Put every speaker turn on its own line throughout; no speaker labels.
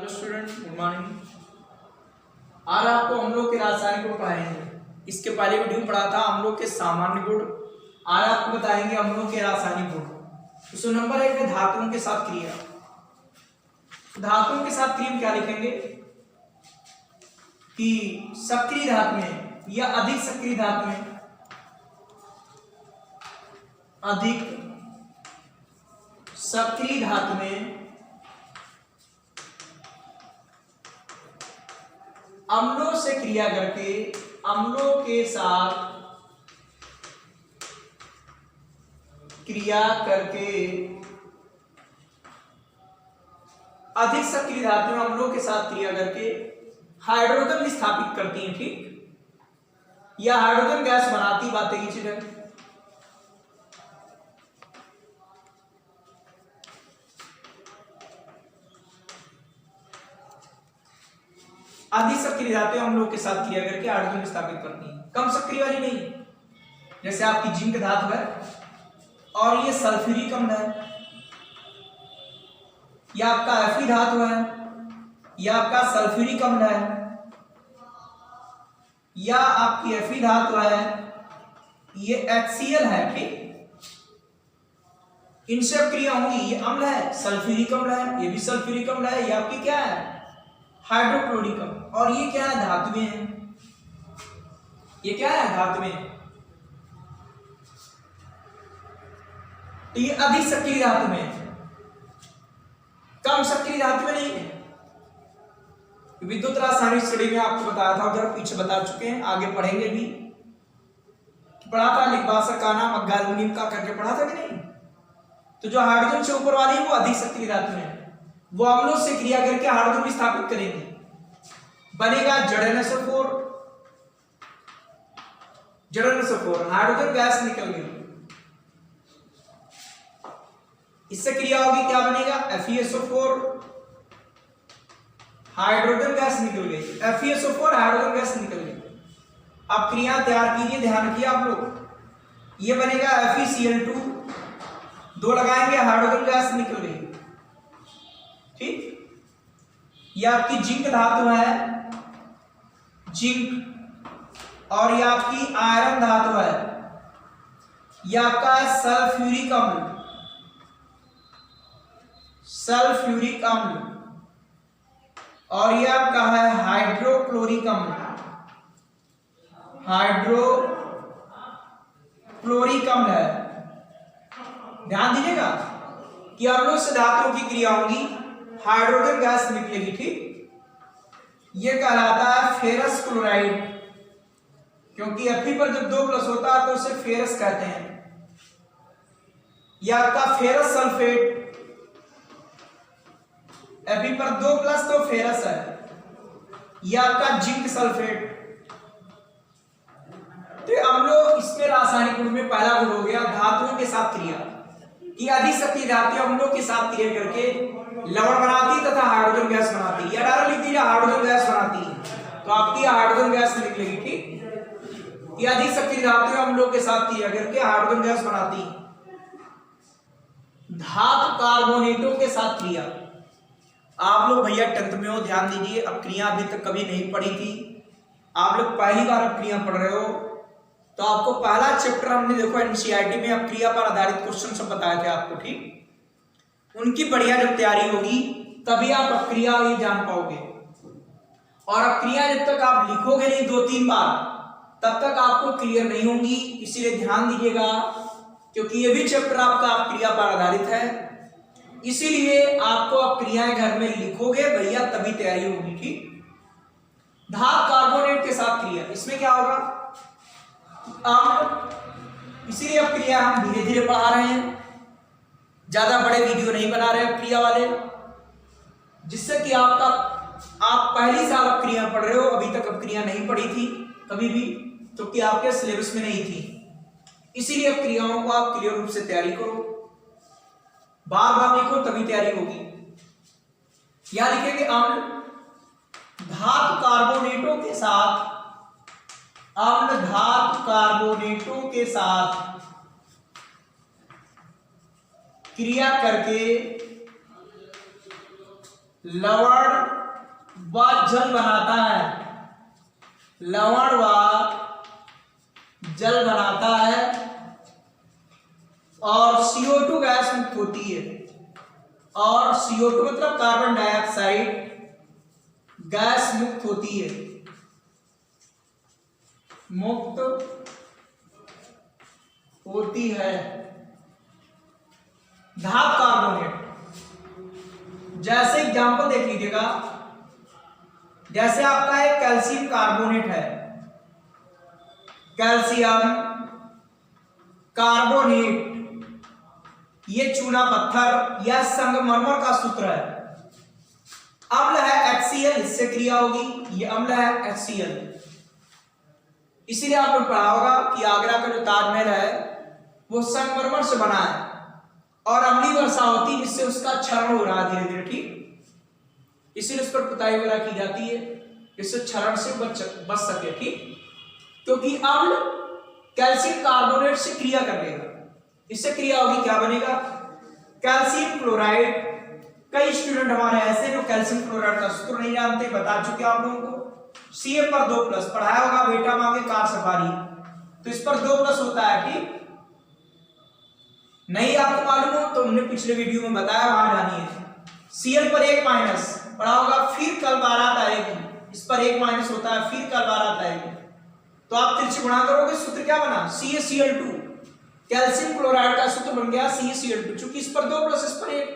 Hello student, good morning. आज आपको अम्लों के रासायनिक गुण पढ़ाएंगे। इसके पहले वीडियो में पढ़ा था अम्लों के सामान्य गुण। आज आपको बताएंगे अम्लों के रासायनिक गुण। तो नंबर 1 है धातुओं के साथ क्रिया। धातुओं के साथ क्रिया में क्या लिखेंगे कि सक्रिय धातु में या अधिक सक्रिय धातु में, अधिक सक्रिय धातु में अम्लों से क्रिया करके, अम्लों के साथ क्रिया करके अधिक सक्रिय धातु में अम्लों के साथ क्रिया करके हाइड्रोजन स्थापित करती हैं, ठीक, या हाइड्रोजन गैस बनाती। बातें की चीज है। अधिक सक्रिय धातु अम्लों के साथ क्रिया करके हाइड्रोजन स्थापित करती है, कम सक्रिय वाली नहीं। जैसे आपकी जिंक धातु है और ये सल्फ्यूरिक अम्ल है, या आपका Fe धातु है, या आपका सल्फ्यूरिक अम्ल है, या आपकी Fe धातु है, ये HCl है, ठीक। इनसे क्रिया होंगी। ये अम्ल है, सल्फ्यूरिक अम्ल है, ये भी सल्फ्यूरिक अम्ल है, ये आपकी क्या है, हाइड्रोक्लोरिक अम्ल। और ये क्या है, धातु में है। ये क्या है, धातु में। तो ये अधिक सक्रिय धातु में, कम सक्रिय धातु में नहीं है। विद्युत रासायनिक स्टडी में आपको बताया था, उधर पीछे बता चुके हैं, आगे पढ़ेंगे भी। पढ़ा था लिग्बासक का नाम गैल्वेनियम का करके पढ़ा था कि नहीं। तो जो हाइड्रोजन से ऊपर वाली है वो अधिक सक्रिय धातु में, वो अम्लों से क्रिया करके हाइड्रोजन स्थापित करेंगे, बनेगा ZnSO4। ZnSO4 हाइड्रोजन गैस निकल गई, इससे क्रिया होगी, क्या बनेगा, FeSO4, हाइड्रोजन गैस निकल गई। FeSO4 हाइड्रोजन गैस निकल गई। अब क्रिया तैयार कीजिए, ध्यान रखिए आप लोग। ये बनेगा FeCl2, 2 लगाएंगे, हाइड्रोजन गैस निकल गई, ठीक। ये आपकी जिंक धातु है, जिंक, और ये आपकी आयरन धातु है, ये आपका है सल्फ्यूरिक अम्ल, सल्फ्यूरिक अम्ल, और ये आपका है हाइड्रोक्लोरिक अम्ल, हाइड्रोक्लोरिक अम्ल है। ध्यान दीजिएगा कि अम्लों से धातुओं की क्रिया होगी, हाइड्रोजन गैस निकलेगी, ठीक। ये कहलाता है फेरस क्लोराइड, क्योंकि Fe पर जब 2+ होता है तो उसे फेरस कहते हैं। यह आपका फेरस सल्फेट, Fe पर 2+ तो फेरस है। यह आपका जिंक सल्फेट। तो अम्लों, इसमें रासायनिक गुण में पहला गुण हो गया धातुओं के साथ क्रिया, कि अधिक सक्रिय धातु अम्लों के साथ क्रिया करके लवण बनाती तथा हाइड्रोजन गैस बनाती, या डायरेक्ट लिख दीजिए हाइड्रोजन गैस बनाती है, तो आपकी हाइड्रोजन गैस निकलेगी, ठीक। ये अधिक सक्रिय धातु अम्लों के साथ क्रिया करके हाइड्रोजन गैस बनाती। धातु कार्बोनेटों के साथ क्रिया, आप लोग भैया 10th में हो, ध्यान दीजिए। अब क्रिया अभी तक कभी नहीं पढ़ी थी, आप लोग पहली बार अब क्रिया पढ़ रहे हो, तो आपको पहला चैप्टर हमने देखो NCERT में अब क्रिया पर आधारित क्वेश्चन सब बताए थे आपको, ठीक। उनकी बढ़िया जब तैयारी होगी तभी आप अब क्रिया ये जान पाओगे। और अब क्रिया जब तक आप लिखोगे नहीं 2-3 बार, तब तक आपको क्लियर नहीं होंगी। इसीलिए ध्यान दीजिएगा, क्योंकि ये भी चैप्टर आपका आप क्रिया पर आधारित है, इसीलिए आपको अब क्रियाएं घर में लिखोगे भैया, तभी तैयारी होगी, ठीक। धातु कार्बोनेट के साथ क्रिया, इसमें क्या होगा, इसीलिए अब क्रिया हम धीरे धीरे पढ़ा रहे हैं, ज्यादा बड़े वीडियो नहीं बना रहे हैं क्रिया वाले, जिससे कि आप पहली साल अब क्रिया पढ़ रहे हो, अभी तक अब क्रिया नहीं पढ़ी थी कभी भी, क्योंकि आपके सिलेबस में नहीं थी। इसीलिए अब क्रियाओं को आप क्लियर रूप से तैयारी करो, बार बार लिखो, तभी तैयारी होगी। यहां लिखेंगे अम्ल धातु कार्बोनेटों के साथ, अम्ल धातु कार्बोनेटों के साथ क्रिया करके लवण व जल बनाता है, लवण व जल बनाता है और CO2 गैस मुक्त होती है। और CO2 मतलब कार्बन डाइऑक्साइड गैस मुक्त होती है, मुक्त होती है। धातु कार्बोनेट, जैसे एग्जांपल देख लीजिएगा, जैसे आपका एक कैल्शियम कार्बोनेट है, कैल्शियम कार्बोनेट, ये चूना पत्थर या संगमरमर का सूत्र है। अम्ल है HCl, इससे क्रिया होगी, ये अम्ल है HCl। इसीलिए आपने पढ़ा होगा कि आगरा का जो ताजमहल है वो संगमरमर से बना है और अम्लीय वर्षा होती है जिससे उसका क्षरण हो रहा है धीरे धीरे, ठीक। इसीलिए उस पर पुताई वगैरह की जाती है, इससे क्षरण से बच सके, ठीक। क्योंकि अम्ल कैल्शियम कार्बोनेट से क्रिया कर लेगा, इससे क्रिया होगी, क्या बनेगा, कैल्शियम क्लोराइड। कई स्टूडेंट हमारे ऐसे जो कैल्शियम क्लोराइड का सूत्र नहीं जानते, बता चुके आप लोगों को, Ca+2 पढ़ाया होगा बेटा मांगे कार सफारी, तो इस पर 2+ होता है, ठीक। नहीं आपको मालूम हो तो हमने पिछले वीडियो में बताया, वहां जानिए। Cl पर 1- पढ़ा होगा, फिर कल बारात आएगी, इस पर 1- होता है, फिर कल बारात आएगी। तो आप तिरछी गुणा करोगे, सूत्र क्या बना, CaCl2, कैल्शियम क्लोराइड का सूत्र बन गया CaCl2। चूंकि इस पर 2+, इस पर 1,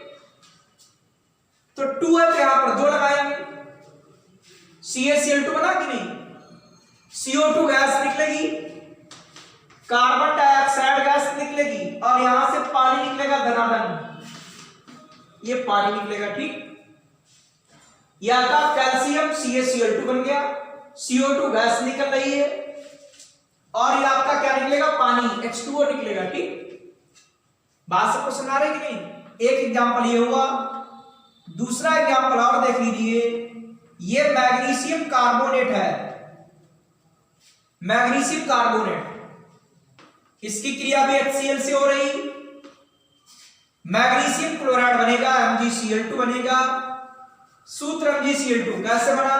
तो 2 है तो यहां पर 2 लगाएंगे, CaCl2 बना कि नहीं। CO2 गैस निकलेगी, कार्बन डाइऑक्साइड गैस निकलेगी और यहां से पानी निकलेगा धनाधन, ये पानी निकलेगा, ठीक। यह का कैल्शियम CaCl2 बन गया, CO2 गैस निकल रही है और ये आपका क्या निकलेगा, पानी H2O निकलेगा, ठीक। बात सबको सुना रहे कि नहीं। एक एग्जांपल ये हुआ, दूसरा एग्जांपल और देख लीजिए। ये मैग्नीशियम कार्बोनेट है, मैग्नीशियम कार्बोनेट, इसकी क्रिया भी HCl से हो रही, मैग्नीशियम क्लोराइड बनेगा, MgCl2 बनेगा। सूत्र MgCl2 कैसे बना,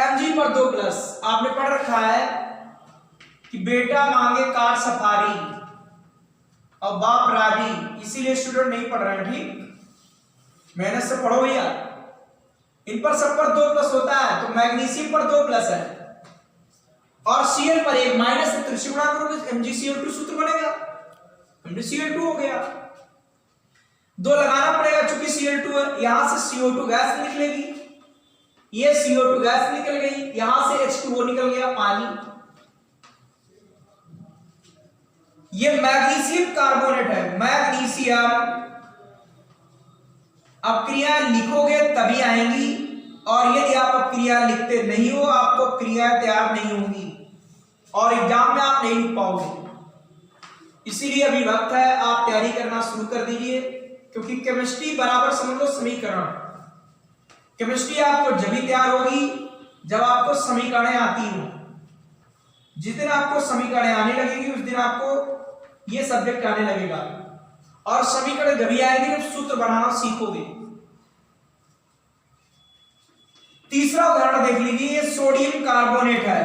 Mg पर 2+। आपने पढ़ रखा है कि बेटा मांगे कार सफारी और बाप राजी, इसीलिए स्टूडेंट नहीं पढ़ रहे हैं, ठीक। मेहनत से पढ़ो भैया, इन पर सब पर 2+ होता है, तो मैग्नीशियम पर 2+ है और Cl पर 1- से त्रिशी गुणा करोगे, MgCl2 सूत्र बनेगा, MgCl2 हो गया। 2 लगाना पड़ेगा चूंकि Cl2 है, यहां से CO2 गैस निकलेगी, ये CO2 गैस निकल गई, यहां से H2O निकल गया, पानी। ये मैग्नीशियम कार्बोनेट है, मैग्नीशियम। अब क्रिया लिखोगे तभी आएंगी, और यदि आप अब क्रिया लिखते नहीं हो, आपको क्रिया तैयार नहीं होंगी और एग्जाम में आप नहीं लिख पाओगे। इसीलिए अभी वक्त है, आप तैयारी करना शुरू कर दीजिए, क्योंकि केमिस्ट्री बराबर समझ लो समीकरण। केमिस्ट्री आपको जब भी तैयार होगी जब आपको समीकरणें आती हो। जिस दिन आपको समीकरणें आने लगेगी उस दिन आपको ये सब्जेक्ट आने लगेगा, और समीकरण जब भी आएगी जब सूत्र बनाना सीखोगे। तीसरा उदाहरण देख लीजिए, ये सोडियम कार्बोनेट है,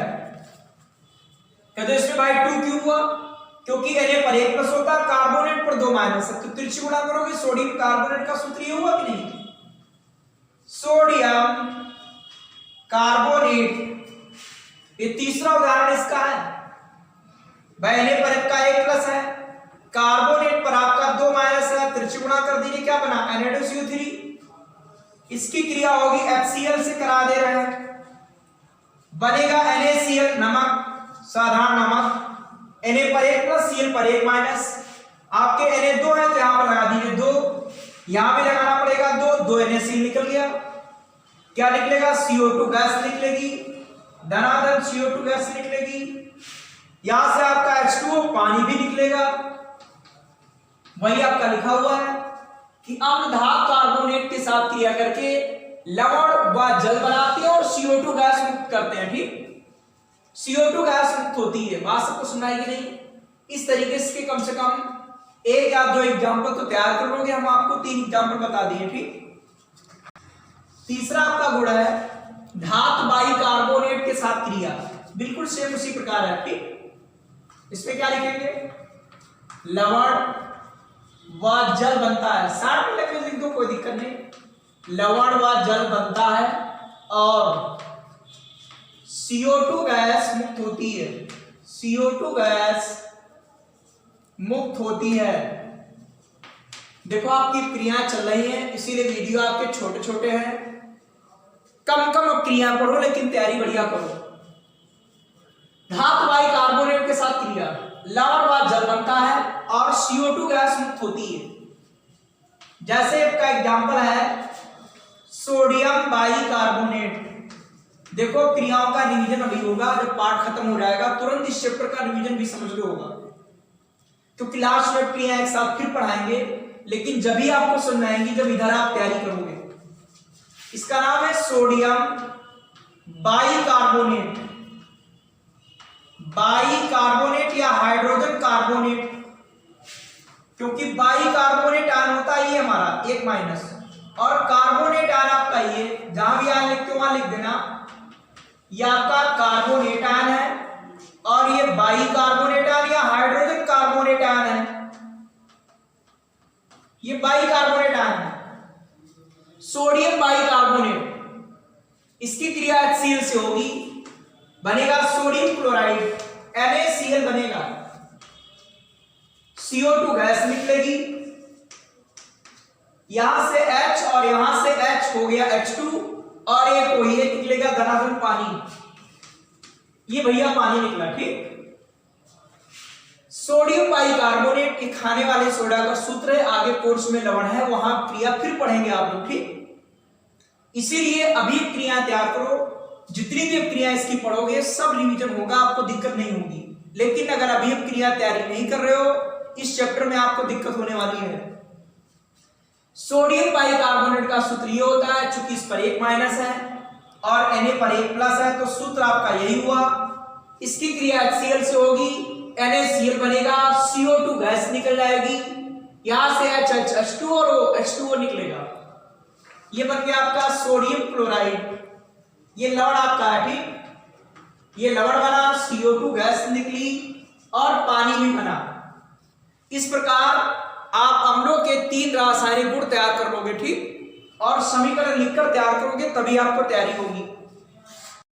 कहते इसमें भाई 2 क्यों हुआ, क्योंकि Na पर 1+ होता है, कार्बोनेट पर 2- है, तो त्रिची गुणा करोगे, सोडियम कार्बोनेट का सूत्र ये हुआ कि नहीं, सोडियम कार्बोनेट। ये तीसरा उदाहरण इसका है, भाई Na पर आपका 1+ है, कार्बोनेट पर आपका 2- है, त्रिची गुणा कर दीजिए, क्या बना, Na2CO3। इसकी क्रिया होगी HCl से करा दे रहे हैं, बनेगा NaCl, नमक, साधारण नमक। Na पर 1+, Cl पर 1-। आपके Na 2 है तो यहां पर लगा दीजिए 2, यहां भी लगाना पड़ेगा 2 NaCl निकल गया, क्या निकलेगा, CO2 गैस निकलेगी, धनाधन CO2 गैस निकलेगी, यहां से आपका H2O पानी भी निकलेगा। वही आपका लिखा हुआ है कि अम्ल धातु कार्बोनेट के साथ क्रिया करके लवण व जल बनाते हैं और CO2 गैस मुक्त करते हैं, ठीक। CO2 गैस मुक्त होती है, बात सबको सुनाई कि नहीं। इस तरीके से कम 1 या 2 एग्जाम्पल तो तैयार कर लोगे, हम आपको 3 एग्जाम्पल बता दिए, ठीक। तीसरा आपका गुण है धातु बाइकार्बोनेट के साथ क्रिया, बिल्कुल सेम उसी प्रकार है। ठीक, इसमें क्या लिखेंगे, लवण व जल बनता है, 60 में लिख दो कोई दिक्कत नहीं। लवण व जल बनता है और CO2 गैस मुक्त होती है, CO2 गैस मुक्त होती है। देखो आपकी क्रियाएं चल रही हैं, इसीलिए वीडियो आपके छोटे छोटे हैं। कम कम क्रिया पढ़ो लेकिन तैयारी बढ़िया करो। धातु बाइकार्बोनेट के साथ क्रिया, लवण व जल बनता है और CO2 गैस मुक्त होती है। जैसे इसका एग्जांपल है सोडियम बाइकार्बोनेट। देखो क्रियाओं का रिवीजन अभी होगा, जब पार्ट खत्म हो जाएगा तुरंत इस चैप्टर का रिवीजन भी समझ लो होगा, तो क्लास में क्रिया एक साथ फिर पढ़ाएंगे, लेकिन जब भी आपको समझ आएंगी जब इधर आप तैयारी करोगे। इसका नाम है सोडियम बाइकार्बोनेट, बाइकार्बोनेट या हाइड्रोजन कार्बोनेट, क्योंकि बाइकार्बोनेट आयन होता है ये हमारा एक माइनस, और कार्बोनेट आयन आपका ये, जहां भी आयन लिखते हो वहां लिख देना, ये आपका कार्बोनेट आयन है और ये बाइकार्बोनेट आयन या हाइड्रोजन कार्बोनेट आयन है, ये बाइकार्बोनेट आयन है। सोडियम बाइकार्बोनेट, इसकी क्रिया HCl से होगी, बनेगा सोडियम क्लोराइड, NaCl बनेगा, CO2 गैस निकलेगी, यहां से H और यहां से H हो गया H2 और एक वही निकलेगा धनात्मक पानी, ये भैया पानी निकला। ठीक, सोडियम बाइकार्बोनेट के खाने वाले सोडा का सूत्र है, आगे कोर्स में लवण है वहां क्रिया फिर पढ़ेंगे आप लोग। ठीक, इसीलिए अभी क्रिया तैयार करो, जितनी भी क्रिया इसकी पढ़ोगे सब रिवीजन होगा, आपको दिक्कत नहीं होगी। लेकिन अगर अभी क्रिया तैयारी नहीं कर रहे हो इस चैप्टर में आपको दिक्कत होने वाली है। सोडियम बाइकार्बोनेट का सूत्र ये होता है, चूंकि इस पर एक माइनस है और Na पर एक प्लस है, तो सूत्र आपका यही हुआ। इसकी क्रिया HCl से होगी, NaCl बनेगा, CO2 गैस निकल जाएगी, यहां से H H2 और H2O निकलेगा, ये बन गया आपका सोडियम क्लोराइड, ये लवण आपका है। ठीक, ये लवण बना, CO2 गैस निकली और पानी भी बना। इस प्रकार आप अम्लों के 3 रासायनिक गुण तैयार कर लोगे। ठीक, और समीकरण लिखकर तैयार करोगे तभी आपको तैयारी होगी।